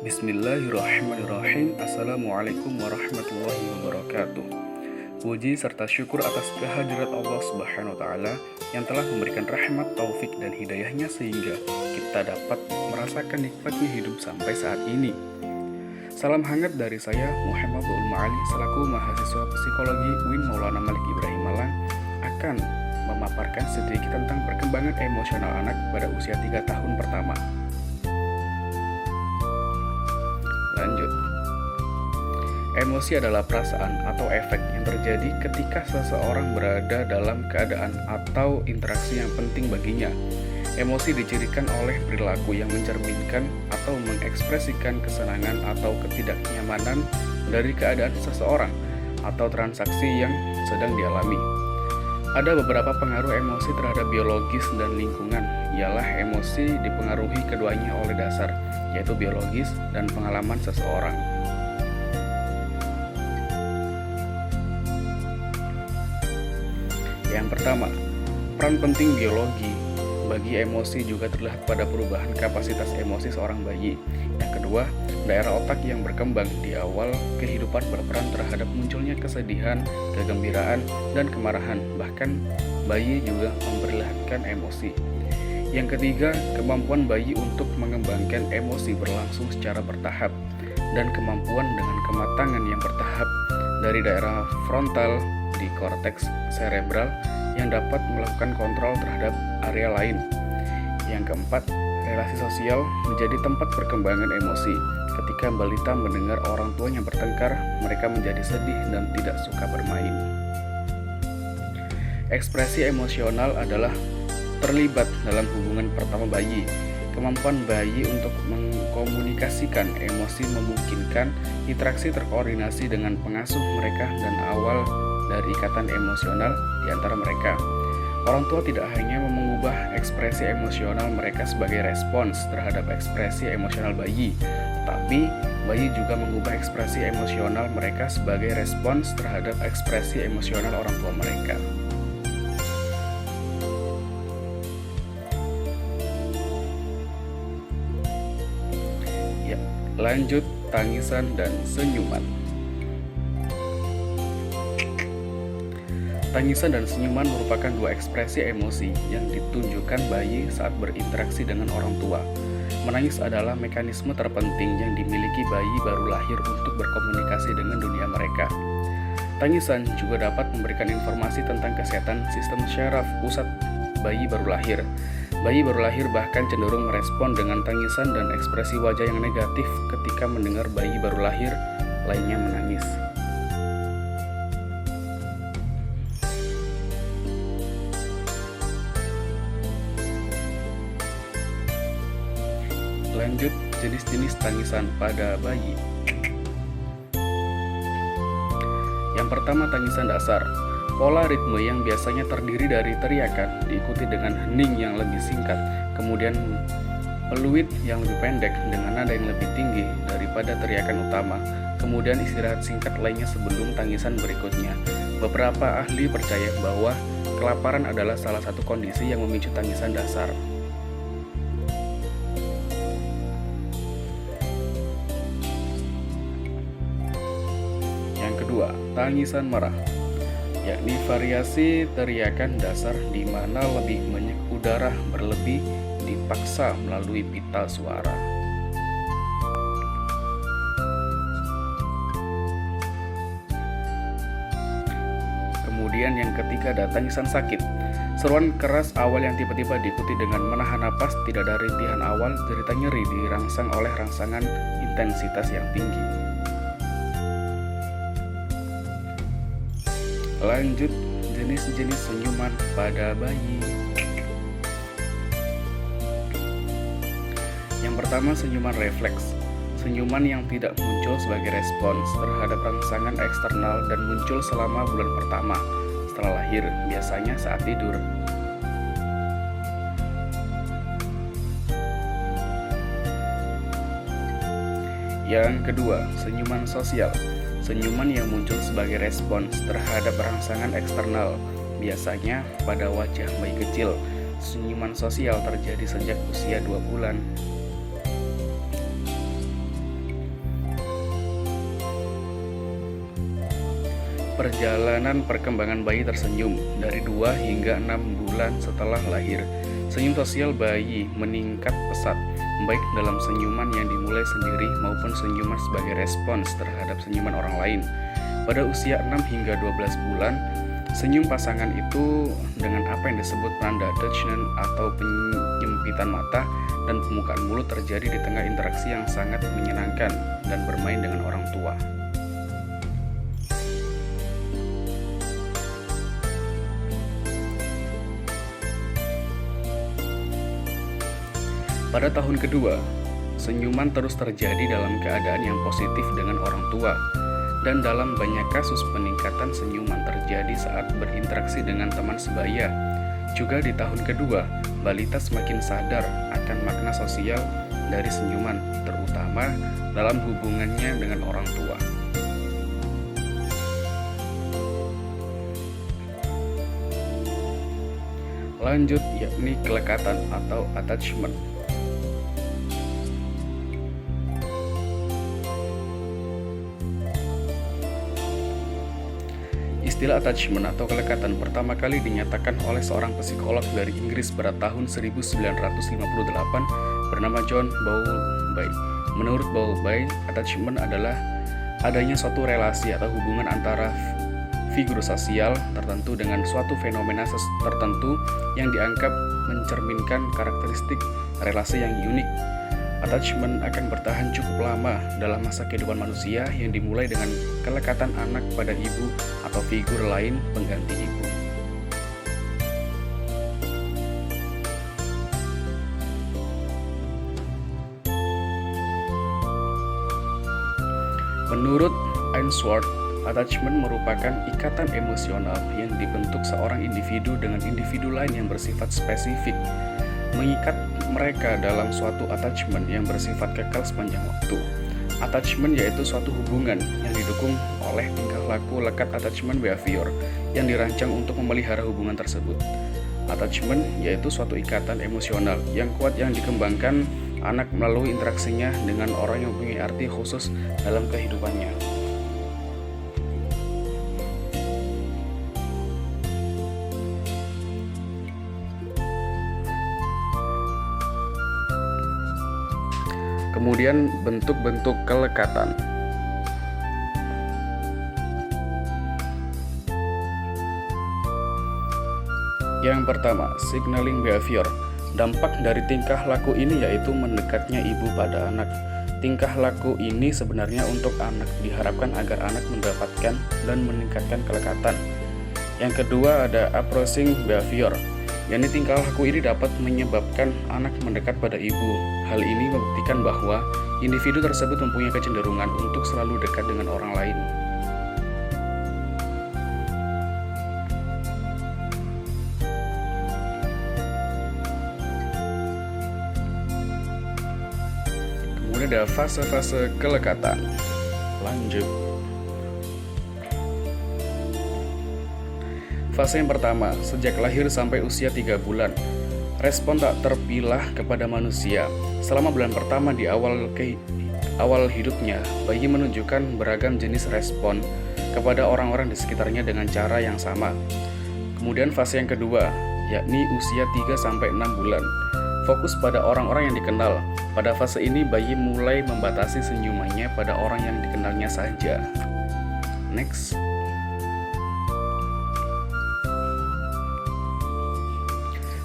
Bismillahirrahmanirrahim. Assalamualaikum warahmatullahi wabarakatuh. Puji serta syukur atas kehadirat Allah Subhanahu wa Ta'ala yang telah memberikan rahmat, taufik, dan hidayahnya sehingga kita dapat merasakan nikmatnya hidup sampai saat ini. Salam hangat dari saya, Muhammad Ma'ali, selaku mahasiswa psikologi UIN Maulana Malik Ibrahim Malang, akan memaparkan sedikit tentang perkembangan emosional anak pada usia 3 tahun pertama. Lanjut. Emosi adalah perasaan atau efek yang terjadi ketika seseorang berada dalam keadaan atau interaksi yang penting baginya. Emosi dicirikan oleh perilaku yang mencerminkan atau mengekspresikan kesenangan atau ketidaknyamanan dari keadaan seseorang atau transaksi yang sedang dialami. Ada beberapa pengaruh emosi terhadap biologis dan lingkungan, ialah emosi dipengaruhi keduanya oleh dasar, yaitu biologis dan pengalaman seseorang. Yang pertama, peran penting biologi bagi emosi juga terlihat pada perubahan kapasitas emosi seorang bayi. Yang kedua, daerah otak yang berkembang di awal kehidupan berperan terhadap munculnya kesedihan, kegembiraan, dan kemarahan. Bahkan bayi juga memperlihatkan emosi. Yang ketiga, kemampuan bayi untuk mengembangkan emosi berlangsung secara bertahap, dan kemampuan dengan kematangan yang bertahap dari daerah frontal di korteks cerebral yang dapat melakukan kontrol terhadap area lain. Yang keempat, relasi sosial menjadi tempat perkembangan emosi. Ketika balita mendengar orang tuanya bertengkar, mereka menjadi sedih dan tidak suka bermain. Ekspresi emosional adalah terlibat dalam hubungan pertama bayi. Kemampuan bayi untuk mengkomunikasikan emosi memungkinkan interaksi terkoordinasi dengan pengasuh mereka dan awal dari ikatan emosional di antara mereka. Orang tua tidak hanya mengubah ekspresi emosional mereka sebagai respons terhadap ekspresi emosional bayi, tapi bayi juga mengubah ekspresi emosional mereka sebagai respons terhadap ekspresi emosional orang tua mereka. Ya, lanjut, tangisan dan senyuman. Tangisan dan senyuman merupakan dua ekspresi emosi yang ditunjukkan bayi saat berinteraksi dengan orang tua. Menangis adalah mekanisme terpenting yang dimiliki bayi baru lahir untuk berkomunikasi dengan dunia mereka. Tangisan juga dapat memberikan informasi tentang kesehatan sistem syaraf pusat bayi baru lahir. Bayi baru lahir bahkan cenderung merespon dengan tangisan dan ekspresi wajah yang negatif ketika mendengar bayi baru lahir lainnya menangis. Lanjut, jenis-jenis tangisan pada bayi. Yang pertama, tangisan dasar. Pola ritme yang biasanya terdiri dari teriakan diikuti dengan hening yang lebih singkat, kemudian peluit yang lebih pendek dengan nada yang lebih tinggi daripada teriakan utama, kemudian istirahat singkat lainnya sebelum tangisan berikutnya. Beberapa ahli percaya bahwa kelaparan adalah salah satu kondisi yang memicu tangisan dasar. Yang kedua, tangisan marah, yakni variasi teriakan dasar di mana lebih banyak udara berlebih dipaksa melalui pita suara. Kemudian yang ketiga ada tangisan sakit. Seruan keras awal yang tiba-tiba diikuti dengan menahan napas, tidak ada rintihan awal, derita nyeri dirangsang oleh rangsangan intensitas yang tinggi. Lanjut, jenis-jenis senyuman pada bayi. Yang pertama, senyuman refleks. Senyuman yang tidak muncul sebagai respons terhadap rangsangan eksternal dan muncul selama bulan pertama setelah lahir, biasanya saat tidur. Yang kedua, senyuman sosial. Senyuman yang muncul sebagai respons terhadap rangsangan eksternal, biasanya pada wajah bayi kecil. Senyuman sosial terjadi sejak usia 2 bulan. perjalanan perkembangan bayi tersenyum dari 2 hingga 6 bulan setelah lahir. Senyum sosial bayi meningkat pesat, baik dalam senyuman yang dimulai sendiri maupun senyuman sebagai respons terhadap senyuman orang lain. Pada usia 6 hingga 12 bulan, senyum pasangan itu dengan apa yang disebut penanda Dutchman atau penyempitan mata dan pembukaan mulut terjadi di tengah interaksi yang sangat menyenangkan dan bermain dengan orang tua. Pada tahun kedua, senyuman terus terjadi dalam keadaan yang positif dengan orang tua, dan dalam banyak kasus peningkatan senyuman terjadi saat berinteraksi dengan teman sebaya. Juga di tahun kedua, balita semakin sadar akan makna sosial dari senyuman, terutama dalam hubungannya dengan orang tua. Lanjut, yakni kelekatan atau attachment. Istilah attachment atau kelekatan pertama kali dinyatakan oleh seorang psikolog dari Inggris pada tahun 1958 bernama John Bowlby. Menurut Bowlby, attachment adalah adanya suatu relasi atau hubungan antara figur sosial tertentu dengan suatu fenomena tertentu yang dianggap mencerminkan karakteristik relasi yang unik. Attachment akan bertahan cukup lama dalam masa kehidupan manusia yang dimulai dengan kelekatan anak pada ibu atau figur lain pengganti ibu. Menurut Ainsworth, attachment merupakan ikatan emosional yang dibentuk seorang individu dengan individu lain yang bersifat spesifik, mengikat mereka dalam suatu attachment yang bersifat kekal sepanjang waktu. Attachment yaitu suatu hubungan yang didukung oleh tingkah laku lekat attachment behavior yang dirancang untuk memelihara hubungan tersebut. Attachment yaitu suatu ikatan emosional yang kuat yang dikembangkan anak melalui interaksinya dengan orang yang mempunyai arti khusus dalam kehidupannya. Kemudian bentuk-bentuk kelekatan. Yang pertama, signaling behavior. Dampak dari tingkah laku ini yaitu mendekatnya ibu pada anak. Tingkah laku ini sebenarnya untuk anak, diharapkan agar anak mendapatkan dan meningkatkan kelekatan. Yang kedua ada approaching behavior. yakni tingkah laku ini dapat menyebabkan anak mendekat pada ibu. Hal ini membuktikan bahwa individu tersebut mempunyai kecenderungan untuk selalu dekat dengan orang lain. Kemudian ada fase-fase kelekatan. Lanjut. Fase yang pertama, sejak lahir sampai usia 3 bulan. Respon tak terpilah kepada manusia. Selama bulan pertama di awal hidupnya, bayi menunjukkan beragam jenis respon kepada orang-orang di sekitarnya dengan cara yang sama. Kemudian fase yang kedua, yakni usia 3-6 bulan. Fokus pada orang-orang yang dikenal. Pada fase ini, bayi mulai membatasi senyumannya pada orang yang dikenalnya saja. Next.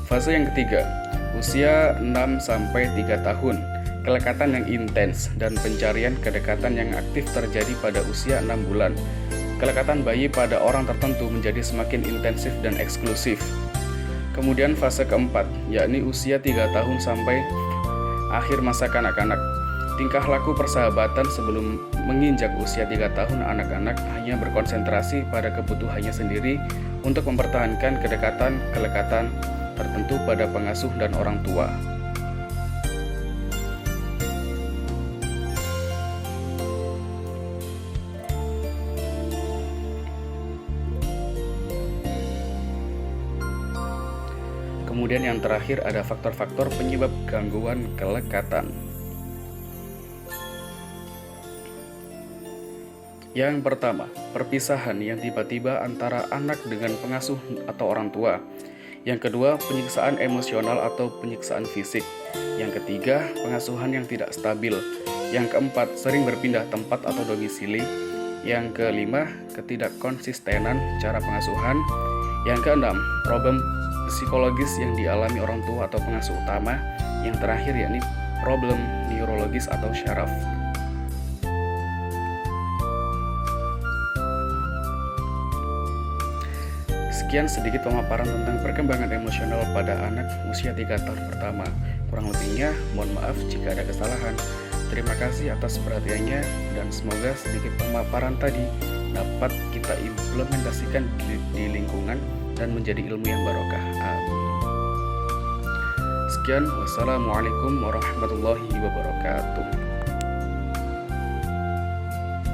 Fase yang ketiga, usia 6-3 tahun. Kelekatan yang intens dan pencarian kedekatan yang aktif terjadi pada usia 6 bulan. Kelekatan bayi pada orang tertentu menjadi semakin intensif dan eksklusif. Kemudian fase keempat, yakni usia 3 tahun sampai akhir masa kanak-kanak. Tingkah laku persahabatan sebelum menginjak usia 3 tahun, anak-anak hanya berkonsentrasi pada kebutuhannya sendiri untuk mempertahankan kelekatan tertentu pada pengasuh dan orang tua. Kemudian yang terakhir ada faktor-faktor penyebab gangguan kelekatan. Yang pertama, perpisahan yang tiba-tiba antara anak dengan pengasuh atau orang tua. Yang kedua, penyiksaan emosional atau penyiksaan fisik. Yang ketiga, pengasuhan yang tidak stabil. Yang keempat, sering berpindah tempat atau domisili. Yang kelima, ketidakkonsistenan cara pengasuhan. Yang keenam, problem psikologis yang dialami orang tua atau pengasuh utama. Yang terakhir yakni problem neurologis atau syaraf. Sekian sedikit pemaparan tentang perkembangan emosional pada anak usia 3 tahun pertama. Kurang lebihnya, mohon maaf jika ada kesalahan. Terima kasih atas perhatiannya dan semoga sedikit pemaparan tadi dapat kita implementasikan di lingkungan dan menjadi ilmu yang barokah. Amin. Sekian, wassalamualaikum warahmatullahi wabarakatuh.